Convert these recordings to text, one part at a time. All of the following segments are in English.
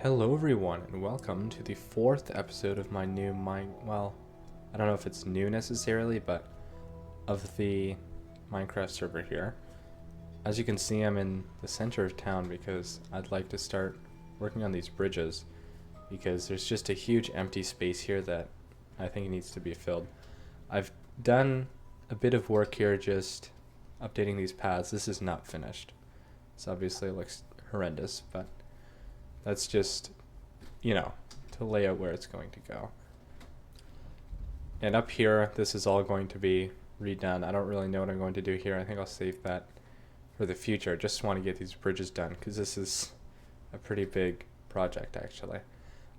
Hello everyone and welcome to the fourth episode of my new I don't know if it's new necessarily, but of the Minecraft server here. As you can see, I'm in the center of town because I'd like to start working on these bridges because there's just a huge empty space here that I think needs to be filled. I've done a bit of work here just updating these paths. This is not finished. So obviously it looks horrendous, but that's just, to lay out where it's going to go. And up here, this is all going to be redone. I don't really know what I'm going to do here. I think I'll save that for the future. I just want to get these bridges done because this is a pretty big project actually.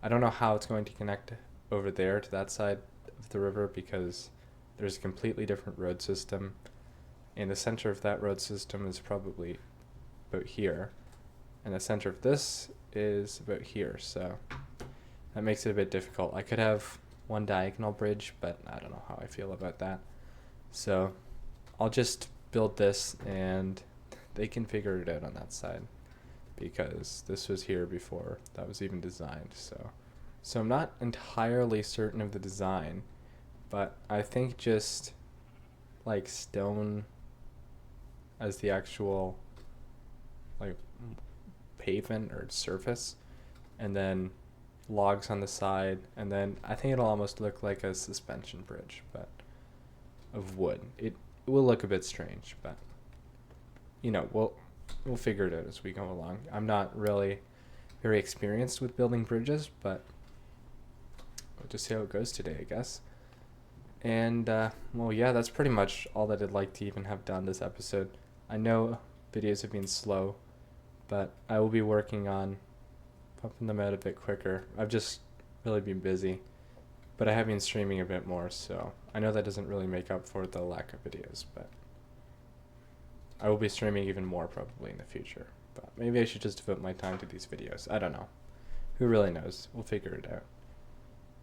I don't know how it's going to connect over there to that side of the river because there's a completely different road system. And the center of that road system is probably about here. And the center of this is about here, so that makes it a bit difficult. I could have one diagonal bridge, but I don't know how I feel about that. So I'll just build this and they can figure it out on that side because this was here before that was even designed. So I'm not entirely certain of the design, but I think just like stone as the actual like pavement or surface, and then logs on the side, and then I think it'll almost look like a suspension bridge, but of wood. It will look a bit strange, but we'll figure it out as we go along. I'm not really very experienced with building bridges, but we'll just see how it goes today, I guess. And well, yeah, that's pretty much all that I'd like to even have done this episode. I know videos have been slow, but I will be working on pumping them out a bit quicker. I've just really been busy, but I have been streaming a bit more, so I know that doesn't really make up for the lack of videos, but I will be streaming even more probably in the future. But maybe I should just devote my time to these videos. I don't know. Who really knows? We'll figure it out.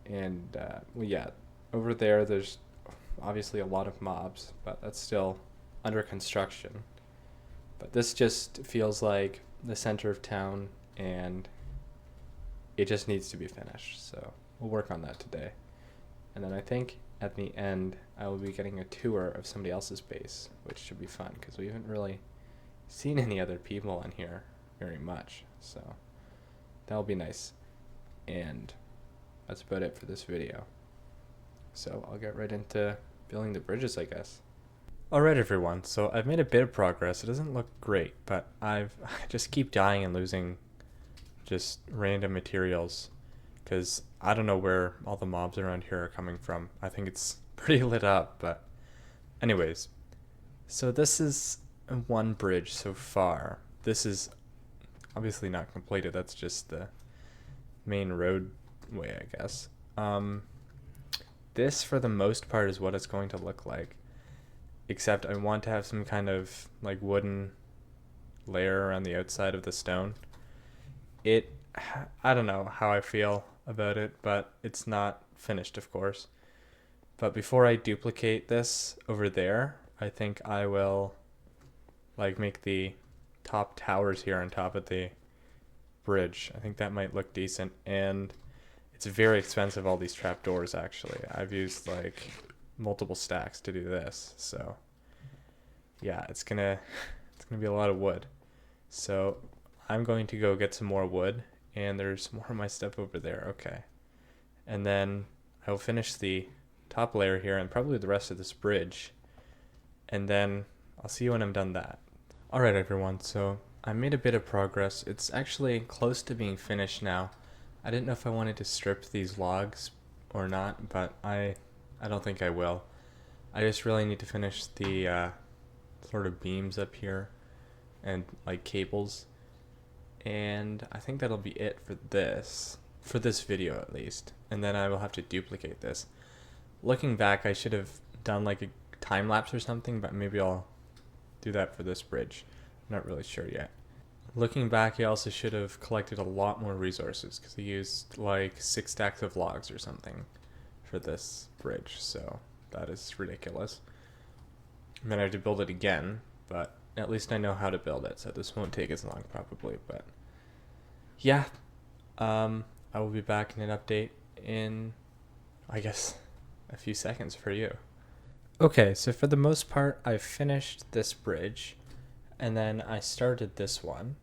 And well, yeah, over there's obviously a lot of mobs, but that's still under construction. But this just feels like the center of town and it just needs to be finished. So we'll work on that today. And then I think at the end I will be getting a tour of somebody else's base, which should be fun because we haven't really seen any other people in here very much. So that'll be nice. And that's about it for this video. So I'll get right into building the bridges, I guess. Alright everyone, so I've made a bit of progress. It doesn't look great, but I just keep dying and losing just random materials because I don't know where all the mobs around here are coming from. I think it's pretty lit up, but anyways. So this is one bridge so far. This is obviously not completed. That's just the main roadway, I guess. This, for the most part, is what it's going to look like. Except I want to have some kind of like wooden layer around the outside of the stone. I don't know how I feel about it, but it's not finished, of course. But before I duplicate this over there, I think I will like make the top towers here on top of the bridge. I think that might look decent, and it's very expensive, all these trapdoors actually. I've used like multiple stacks to do this, so yeah, it's gonna be a lot of wood. So I'm going to go get some more wood, and there's more of my stuff over there. Okay, and then I'll finish the top layer here and probably the rest of this bridge, and then I'll see you when I'm done that. Alright everyone, so I made a bit of progress. It's actually close to being finished now. I didn't know if I wanted to strip these logs or not, but I don't think I will. I just really need to finish the sort of beams up here and like cables. And I think that'll be it for this video at least. And then I will have to duplicate this. Looking back, I should have done like a time lapse or something, but maybe I'll do that for this bridge. I'm not really sure yet. Looking back, I also should have collected a lot more resources because I used like 6 stacks of logs or something for this bridge, so that is ridiculous. And then I have to build it again, but at least I know how to build it, so this won't take as long probably. But yeah, I will be back in an update in, I guess, a few seconds for you. Okay, so for the most part, I finished this bridge, and then I started this one,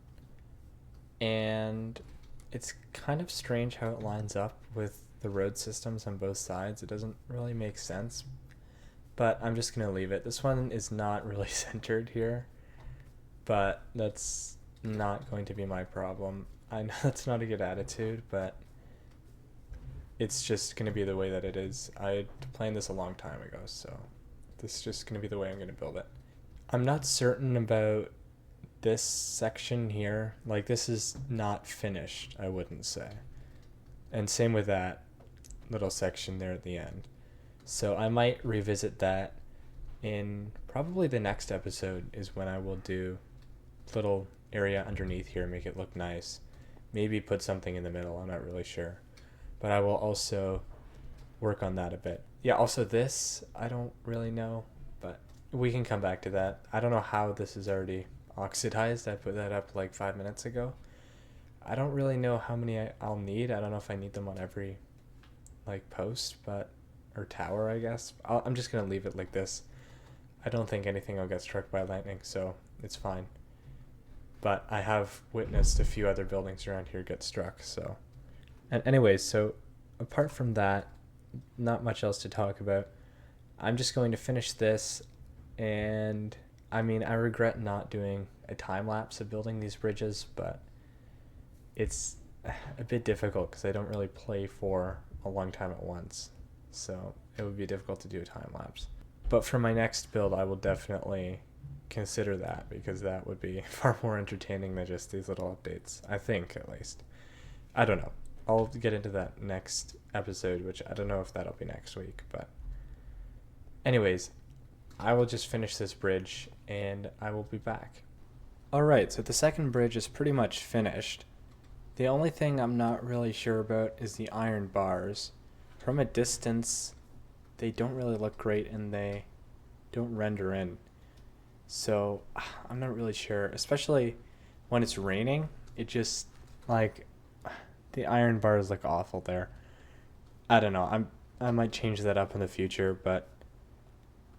and it's kind of strange how it lines up with the road systems on both sides. It doesn't really make sense, but I'm just going to leave it. This one is not really centered here, but that's not going to be my problem. I know that's not a good attitude, but it's just going to be the way that it is. I planned this a long time ago, so this is just going to be the way I'm going to build it. I'm not certain about this section here. Like, this is not finished, I wouldn't say. And same with that little section there at the end. So I might revisit that in probably the next episode is when I will do little area underneath here, make it look nice. Maybe put something in the middle, I'm not really sure. But I will also work on that a bit. Yeah, also this, I don't really know, but we can come back to that. I don't know how this is already oxidized. I put that up like 5 minutes ago. I don't really know how many I'll need. I don't know if I need them on every like post, but or tower, I guess. I'm just gonna leave it like this. I don't think anything will get struck by lightning, so it's fine. But I have witnessed a few other buildings around here get struck, so. And anyways, so apart from that, not much else to talk about. I'm just going to finish this, and I mean, I regret not doing a time lapse of building these bridges, but it's a bit difficult because I don't really play for a long time at once, so it would be difficult to do a time lapse. But for my next build, I will definitely consider that, because that would be far more entertaining than just these little updates, I think, at least. I don't know. I'll get into that next episode, which I don't know if that'll be next week, but anyways, I will just finish this bridge and I will be back. Alright, so the second bridge is pretty much finished. The only thing I'm not really sure about is the iron bars. From a distance, they don't really look great and they don't render in. So I'm not really sure, especially when it's raining. It just, like, the iron bars look awful there. I don't know. I might change that up in the future, but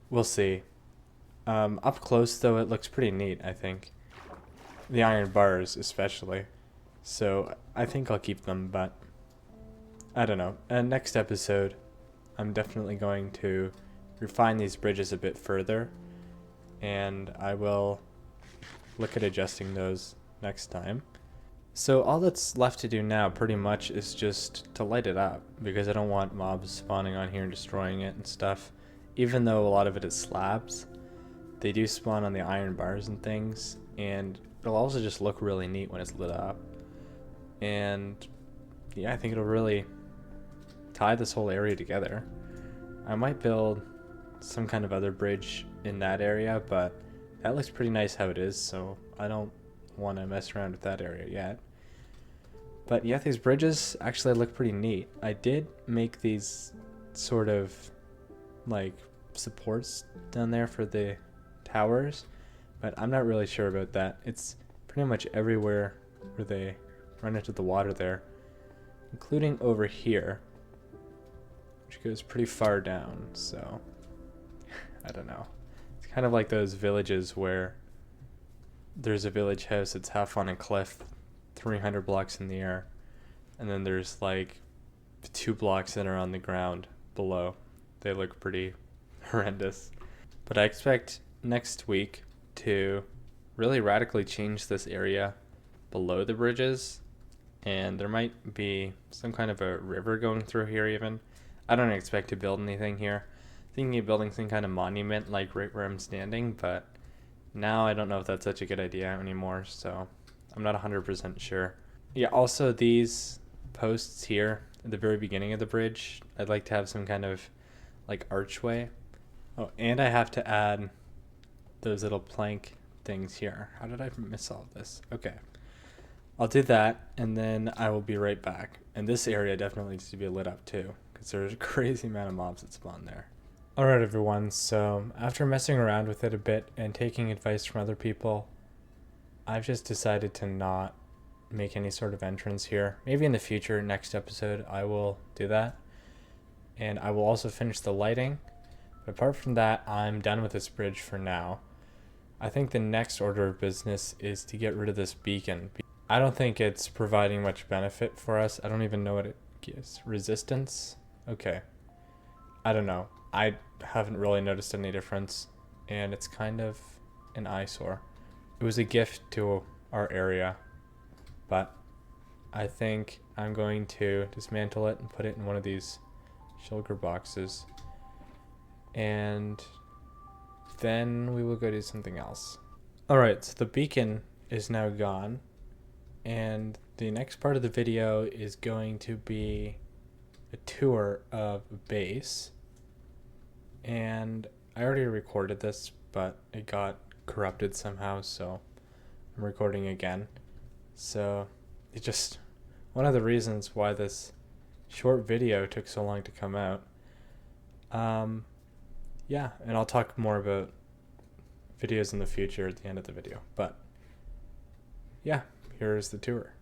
we'll see. Up close though, it looks pretty neat, I think. The iron bars especially. So I think I'll keep them, but I don't know. Next episode, I'm definitely going to refine these bridges a bit further, and I will look at adjusting those next time. So all that's left to do now pretty much is just to light it up, because I don't want mobs spawning on here and destroying it and stuff. Even though a lot of it is slabs, they do spawn on the iron bars and things, and it'll also just look really neat when it's lit up. And yeah, I think it'll really tie this whole area together. I might build some kind of other bridge in that area, but that looks pretty nice how it is, so I don't want to mess around with that area yet. But yeah, these bridges actually look pretty neat. I did make these sort of like supports down there for the towers, but I'm not really sure about that. It's pretty much everywhere where they run into the water there, including over here, which goes pretty far down, so I don't know. It's kind of like those villages where there's a village house that's half on a cliff, 300 blocks in the air, and then there's like 2 blocks that are on the ground below. They look pretty horrendous. But I expect next week to really radically change this area below the bridges, and there might be some kind of a river going through here even. I don't expect to build anything here. Thinking of building some kind of monument like right where I'm standing, but now I don't know if that's such a good idea anymore, so I'm not 100% sure. Yeah, also these posts here at the very beginning of the bridge, I'd like to have some kind of like archway. Oh, and I have to add those little plank things here. How did I miss all of this? Okay. I'll do that, and then I will be right back. And this area definitely needs to be lit up too, because there's a crazy amount of mobs that spawn there. Alright everyone, so after messing around with it a bit and taking advice from other people, I've just decided to not make any sort of entrance here. Maybe in the future, next episode, I will do that. And I will also finish the lighting. But apart from that, I'm done with this bridge for now. I think the next order of business is to get rid of this beacon. I don't think it's providing much benefit for us. I don't even know what it gives. Resistance? Okay. I don't know. I haven't really noticed any difference. And it's kind of an eyesore. It was a gift to our area. But I think I'm going to dismantle it and put it in one of these shulker boxes. And then we will go do something else. Alright, so the beacon is now gone. And the next part of the video is going to be a tour of a base. And I already recorded this, but it got corrupted somehow, so I'm recording again. So it's just one of the reasons why this short video took so long to come out. Yeah, and I'll talk more about videos in the future at the end of the video. But yeah, here's the tour.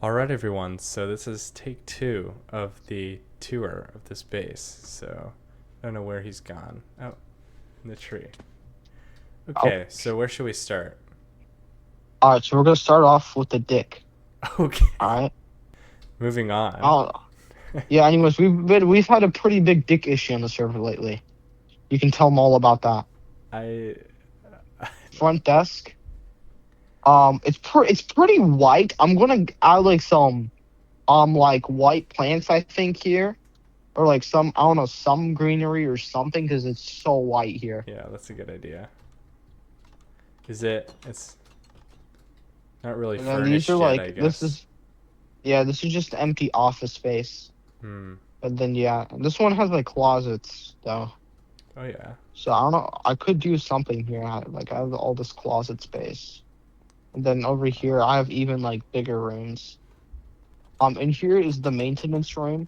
Alright everyone, so this is take 2 of the tour of this base. So I don't know where he's gone. Oh, in the tree. Okay, so where should we start? Alright, so we're gonna start off with the dick. Okay. Alright. Moving on. Oh, yeah. Anyways, we've had a pretty big dick issue on the server lately. You can tell them all about that. Front desk. It's pretty white. I'm gonna add like some like white plants, I think, here, or like some, I don't know, some greenery or something, because it's so white here. Yeah, that's a good idea. It's not really furnished yet, I guess. This is just empty office space. But then yeah, this one has like closets though. Oh yeah. So I don't know, I could do something here. Like I have all this closet space. And then over here I have even like bigger rooms. And here is the maintenance room.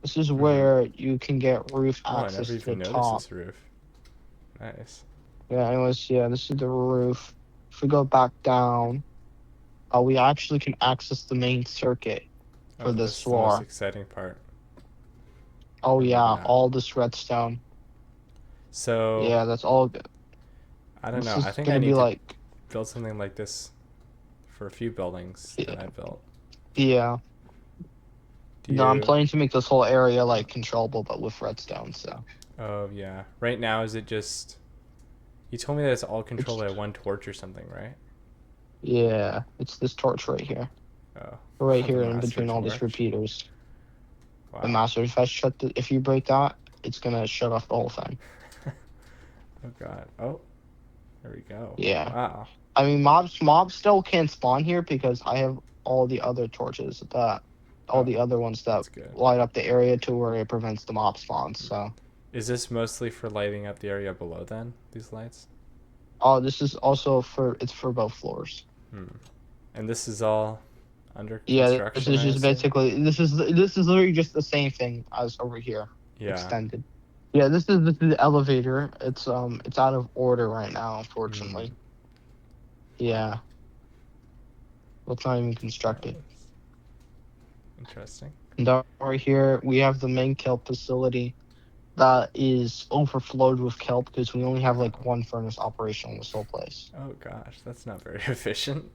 This is where you can get roof access to the top. I never even noticed this roof. Nice. Yeah, anyways, yeah, this is the roof. If we go back down, we actually can access the main circuit for this floor. That's the most exciting part. Oh yeah, all this redstone. So yeah, that's all good. I don't know. I think I need to build something like this for a few buildings that I built. Yeah. No, I'm planning to make this whole area like controllable, but with redstone. So. Oh yeah. Right now, is it just? You told me that it's all controlled by one torch or something, right? Yeah, it's this torch right here. Oh. Right here in between all these repeaters. Wow. The master, if you break that, it's gonna shut off the whole thing. Oh god. Oh. There we go. Yeah. Wow. I mean, mobs still can't spawn here because I have all the other torches the other ones that light up the area to where it prevents the mob spawns. So. Is this mostly for lighting up the area below then? These lights? Oh, this is also for both floors. And this is all under construction. Yeah, this is just basically this is literally just the same thing as over here. Yeah. Extended. Yeah, this is the elevator. It's out of order right now, unfortunately. Yeah. Well, it's not even constructed. Interesting. And over here we have the main kelp facility that is overflowed with kelp because we only have like one furnace operational in this whole place. Oh gosh, that's not very efficient.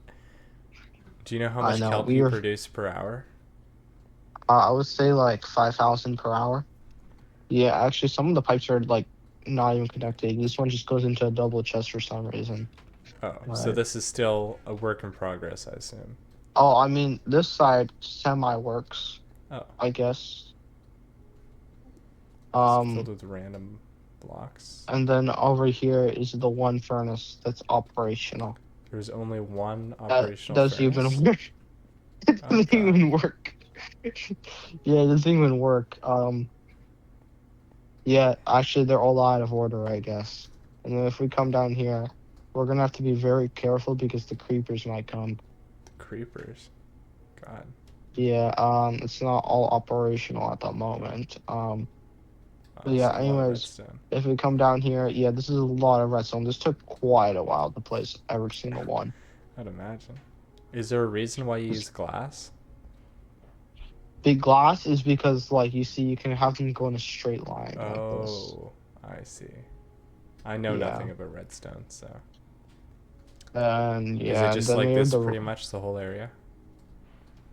Do you know how much kelp you produce per hour? I would say like 5,000 per hour. Yeah, actually some of the pipes are like not even connected. This one just goes into a double chest for some reason. Oh, so this is still a work in progress, I assume. Oh, I mean, this side semi-works. Oh. I guess. Filled with random blocks. And then over here is the one furnace that's operational. There's only one operational furnace? Even work. It doesn't even work. Yeah, it doesn't even work. Yeah, actually, they're all out of order, I guess. And then if we come down here, we're gonna have to be very careful because the creepers might come. Creepers. God. Yeah, it's not all operational at the moment. But yeah, anyways, if we come down here, yeah, this is a lot of redstone. This took quite a while to place every single one. I'd imagine. Is there a reason why you use glass? Big glass is because, like, you see, you can have them go in a straight line like this. Oh, I see. I know Yeah. nothing about redstone, so. And Is it yeah, and just then like we have this the pretty much the whole area?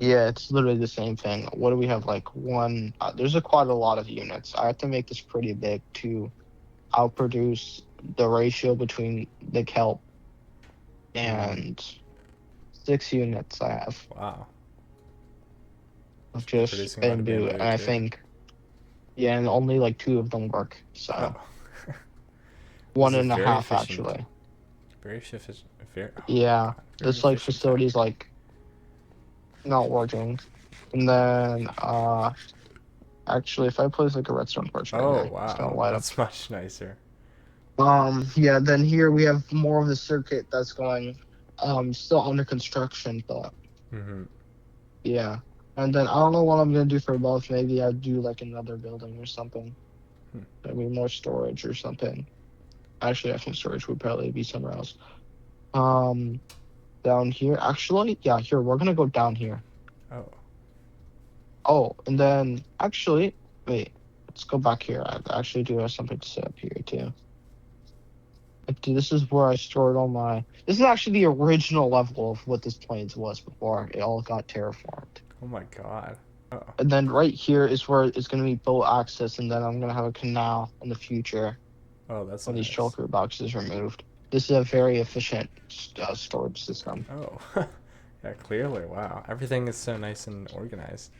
yeah, it's literally the same thing. What do we have? Like there's quite a lot of units. I have to make this pretty big to outproduce the ratio between the kelp Mm-hmm. and 6 units I have Wow. of You're just producing a lot of bamboo, bamboo and I too. think yeah, and only like 2 of them work. Oh. So This one is and a very half efficient. actually. Very efficient. Very, oh my Yeah, god. Very this like efficient tech. facility's like not working. And then actually if I place like a redstone torch right Oh, here, it's gonna wow. light up. That's much nicer. Yeah, then here we have more of the circuit that's going still under construction, but Mm-hmm. yeah. And then I don't know what I'm gonna do for both. Maybe I'd do like another building or something. Hmm. Maybe more storage or something. Actually, I think storage would probably be somewhere else. Um Down here. Actually, yeah, here, we're gonna go down here. Oh. Oh, and then actually, wait, let's go back here. I actually do have something to set up here too. Like, dude, this is where I stored all my. This is actually the original level of what this plains was before it all got terraformed. Oh my god. Oh. And then right here is where it's going to be boat access, and then I'm going to have a canal in the future Oh, that's when these nice. shulker boxes are removed. This is a very efficient storage system. Oh. Yeah, clearly. Wow. Everything is so nice and organized.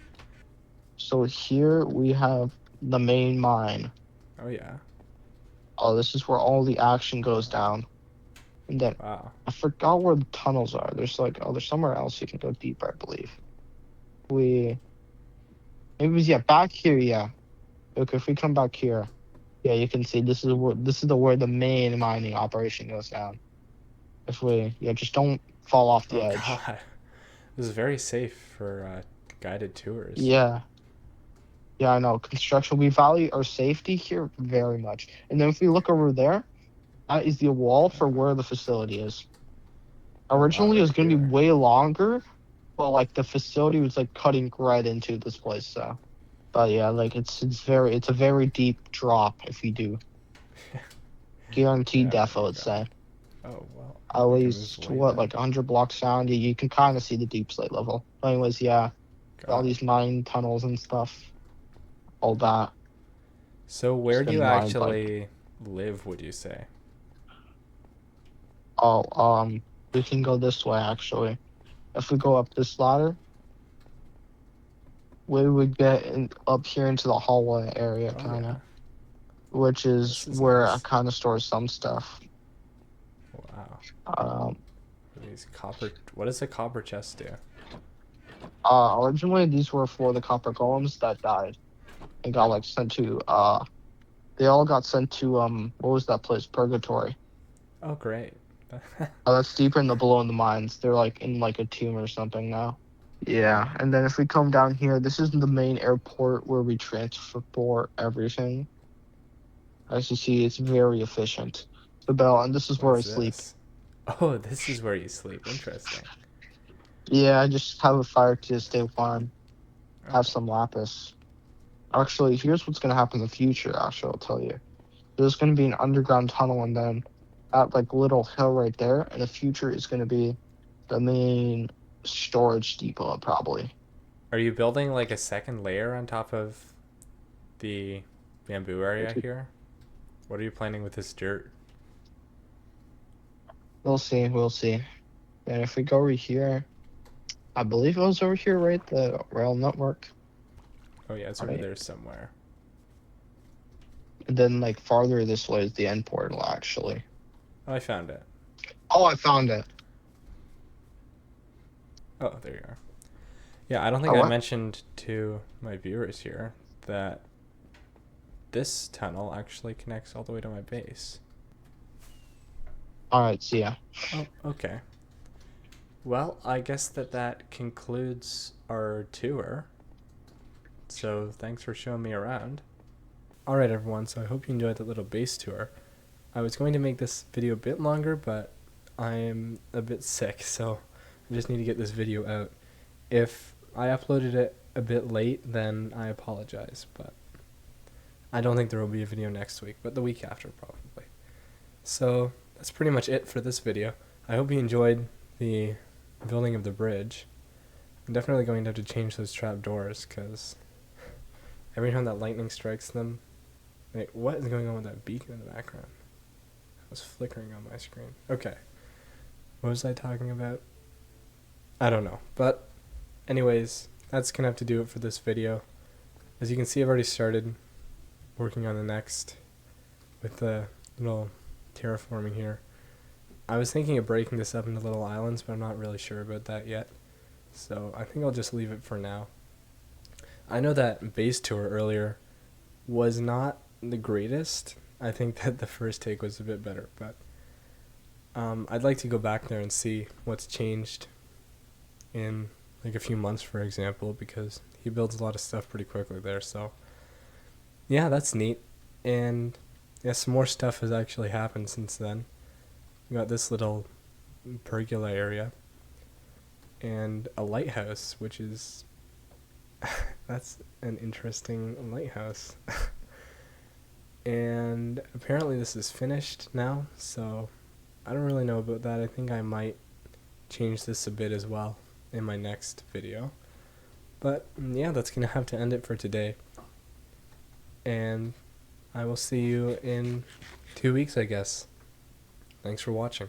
So here we have the main mine. Oh, yeah. Oh, this is where all the action goes down. And then Wow. I forgot where the tunnels are. There's like, oh, there's somewhere else you can go deeper, I believe. We It was yeah back here, yeah. Okay, if we come back here, yeah, you can see where the main mining operation goes down. If we just don't fall off the Oh, edge. god. This is very safe for guided tours. Yeah, yeah, I know. Construction, we value our safety here very much. And then if we look over there, that is the wall for where the facility is. Oh, wow. Originally, it Right was going to be here. way longer, but like the facility was like cutting right into this place. So, but yeah, like it's a very deep drop if we do guaranteed Yeah, death, I oh, would god. say. Oh, well. At We can move least away what, then. like 100 blocks down, you can kind of see the deep slate level. But anyways, yeah, all God. these mine tunnels and stuff, all that So, has where do you been mined like actually live, would you say? oh we can go this way actually. If we go up this ladder, we would get up here into the hallway area Oh, kind of, yeah. which is This is where I nice. kind of store some stuff. Wow. Um, These copper. What does a copper chest do? Originally these were for the copper golems that died and got like sent to they all got sent to what was that place? Purgatory. Oh, great. Oh, that's deeper in the below in the mines. They're like in like a tomb or something now. Wow. Yeah, and then if we come down here, this is the main airport where we transport everything. As you see, it's very efficient. The bell, and this is What where I is sleep. this? Oh, this is where you sleep. Interesting. Yeah, I just have a fire to stay warm. Have Oh. some lapis. Actually, here's what's gonna happen in the future. Actually, I'll tell you. There's gonna be an underground tunnel, and then that like little hill right there, in the future is gonna be the main storage depot, probably. Are you building like a second layer on top of the bamboo area here? What are you planning with this dirt? We'll see. We'll see. And if we go over here, I believe it was over here, right? The rail network, Oh, yeah, it's over right? there somewhere. And then like farther this way is the end portal, actually. Oh, I found it. Oh, I found it. Oh, there you are. Yeah, I don't think Oh, I what? mentioned to my viewers here that this tunnel actually connects all the way to my base. All right. See ya. Oh, okay. Well, I guess that concludes our tour. So thanks for showing me around. Alright everyone, so I hope you enjoyed that little base tour. I was going to make this video a bit longer, but I am a bit sick, so I just need to get this video out. If I uploaded it a bit late, then I apologize, but I don't think there will be a video next week, but the week after probably. So that's pretty much it for this video. I hope you enjoyed the building of the bridge. I'm definitely going to have to change those trap doors, because every time that lightning strikes them... Wait, what is going on with that beacon in the background? It was flickering on my screen. Okay. What was I talking about? I don't know. But anyways, that's going to have to do it for this video. As you can see, I've already started working on the next with the little terraforming here. I was thinking of breaking this up into little islands, but I'm not really sure about that yet. So I think I'll just leave it for now. I know that base tour earlier was not the greatest. I think that the first take was a bit better, but I'd like to go back there and see what's changed in like a few months, for example, because he builds a lot of stuff pretty quickly there. So yeah, that's neat. And yeah, some more stuff has actually happened since then. We got this little pergola area and a lighthouse, which is that's an interesting lighthouse. And apparently this is finished now, so I don't really know about that. I think I might change this a bit as well in my next video. But yeah, that's gonna have to end it for today. And I will see you in 2 weeks, I guess. Thanks for watching.